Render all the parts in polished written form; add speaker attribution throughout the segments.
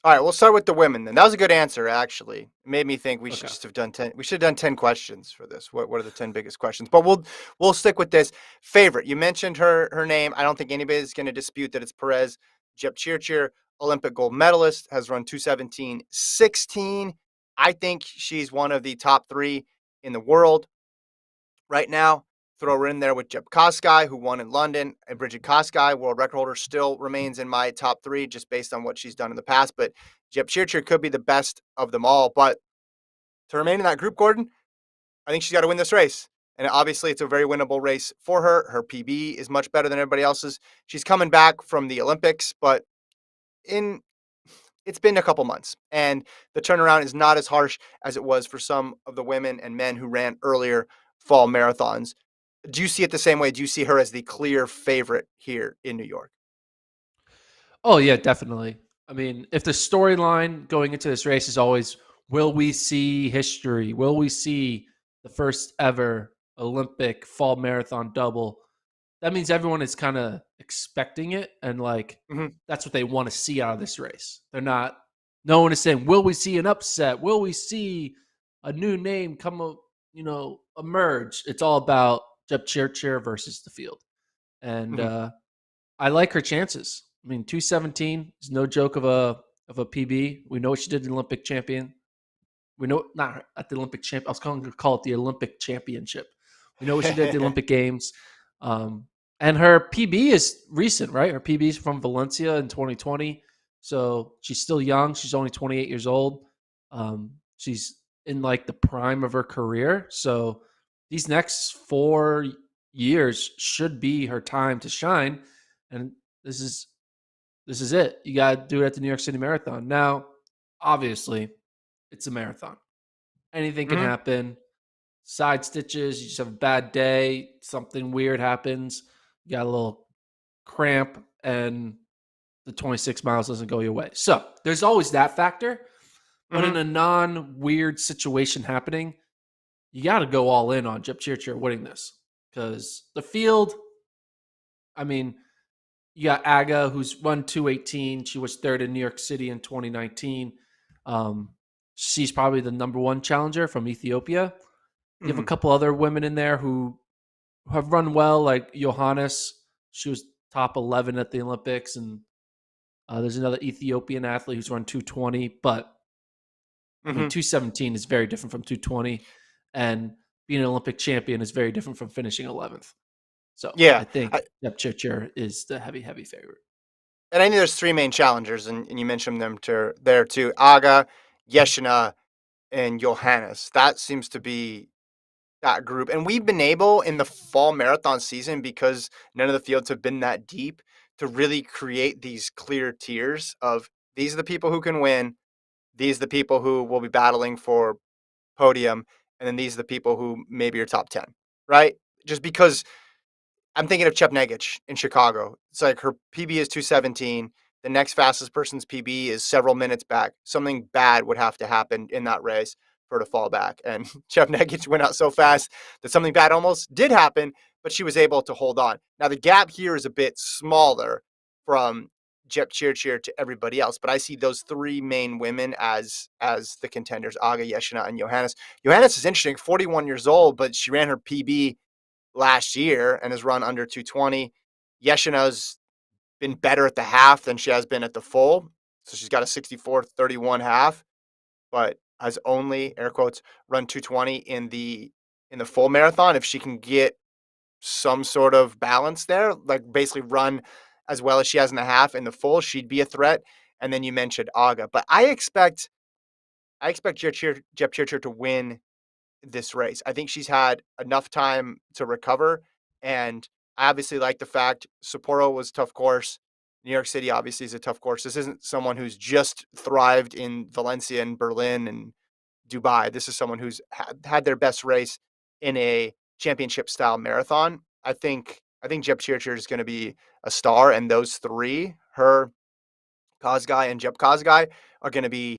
Speaker 1: All right, we'll start with the women then. That was a good answer, actually. It made me think we should
Speaker 2: Okay.
Speaker 1: just have done 10. We should have done 10 questions for this. What are the 10 biggest questions? But we'll stick with this. Favorite. You mentioned her name. I don't think anybody's going to dispute that it's Peres Jepchirchir, Olympic gold medalist, has run 2:17:16. I think she's one of the top 3 in the world right now. Throw her in there with Jeb Kosgei, who won in London, and Bridget Kosgei, world record holder, still remains in my top 3 just based on what she's done in the past. But Jeb Chirchir could be the best of them all. But to remain in that group, Gordon, I think she's got to win this race. And obviously, it's a very winnable race for her. Her PB is much better than everybody else's. She's coming back from the Olympics, but in it's been a couple months, and the turnaround is not as harsh as it was for some of the women and men who ran earlier fall marathons. Do you see it the same way? Do you see her as the clear favorite here in New York?
Speaker 2: Oh yeah, definitely. I mean, if the storyline going into this race is always, will we see history? Will we see the first ever Olympic fall marathon double? That means everyone is kind of expecting it, and like
Speaker 1: Mhm.
Speaker 2: that's what they want to see out of this race. They're not. No one is saying, "Will we see an upset? Will we see a new name emerge?" It's all about Jepchirchir versus the field, and
Speaker 1: Mhm.
Speaker 2: I like her chances. I mean, 2:17 is no joke of a PB. We know what she did in the Olympic champion. We know not at the Olympic champ. I was going to call it the Olympic championship. We know what she did at the Olympic Games. Um, and her PB is recent, right? Her PB is from Valencia in 2020. So she's still young. She's only 28 years old. She's in like the prime of her career. So these next 4 years should be her time to shine. And this is this is it. You got to do it at the New York City Marathon. Now, obviously, it's a marathon. Anything can
Speaker 1: Mhm.
Speaker 2: happen. Side stitches, you just have a bad day, something weird happens, you got a little cramp, and the 26 miles doesn't go your way. So there's always that factor. But in
Speaker 1: Mhm.
Speaker 2: a non weird situation happening, you got to go all in on Jep Chirchir winning this because the field, I mean, you got Aga, who's run 2:18. She was third in New York City in 2019. Um, she's probably the number one challenger from Ethiopia. You have a
Speaker 1: Mhm.
Speaker 2: couple other women in there who have run well, like Johannes. She was top 11 at the Olympics, and there's another Ethiopian athlete who's run 2:20. But I mean,
Speaker 1: Mhm.
Speaker 2: 2:17 is very different from 2:20, and being an Olympic champion is very different from finishing 11th. So I
Speaker 1: Yeah.
Speaker 2: think Jepchirchir is the heavy favorite.
Speaker 1: And I knew there's 3 main challengers, and you mentioned them to there too. Aga, Yeshina, and Johannes. That seems to be that group. And we've been able in the fall marathon season, because none of the fields have been that deep, to really create these clear tiers of these are the people who can win, these are the people who will be battling for podium, and then these are the people who maybe are top 10, right? Just because I'm thinking of Chepnegich in Chicago. It's like her PB is 2:17. The next fastest person's PB is several minutes back. Something bad would have to happen in that race for her to fall back. And Chepnegich went out so fast that something bad almost did happen, but she was able to hold on. Now the gap here is a bit smaller from Jep Chirchir to everybody else, but I see those 3 main women as the contenders: Aga, Yeshina, and Johannes. Johannes is interesting, 41 years old, but she ran her PB last year and has run under 220. Yeshina's been better at the half than she has been at the full. So she's got a 64:31 half, but has only air quotes run 220 in the full marathon. If she can get some sort of balance there, like basically run as well as she has in the half in the full, she'd be a threat. And then you mentioned Aga, but I expect Jep Churcher to win this race. I think she's had enough time to recover, and I obviously like the fact Sapporo was a tough course. New York City obviously is a tough course. This isn't someone who's just thrived in Valencia and Berlin and Dubai. This is someone who's had their best race in a championship style marathon. I think Jeb Chirchir is going to be a star, and those 3, her, Kosgei, and Jeb Kosgei, are going to be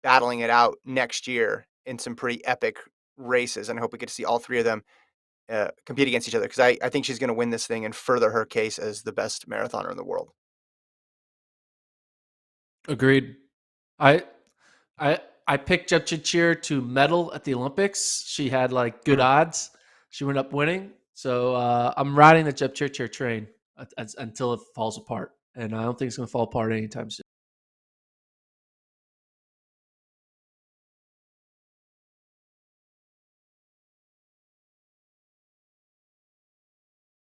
Speaker 1: battling it out next year in some pretty epic races. And I hope we get to see all 3 of them compete against each other, because I think she's going to win this thing and further her case as the best marathoner in the world.
Speaker 2: Agreed. I I I picked Jepchirchir to medal at the Olympics. She had like good
Speaker 1: Mm.
Speaker 2: odds. She went up winning. So I'm riding the Jepchirchir train until it falls apart, and I don't think it's going to fall apart anytime soon.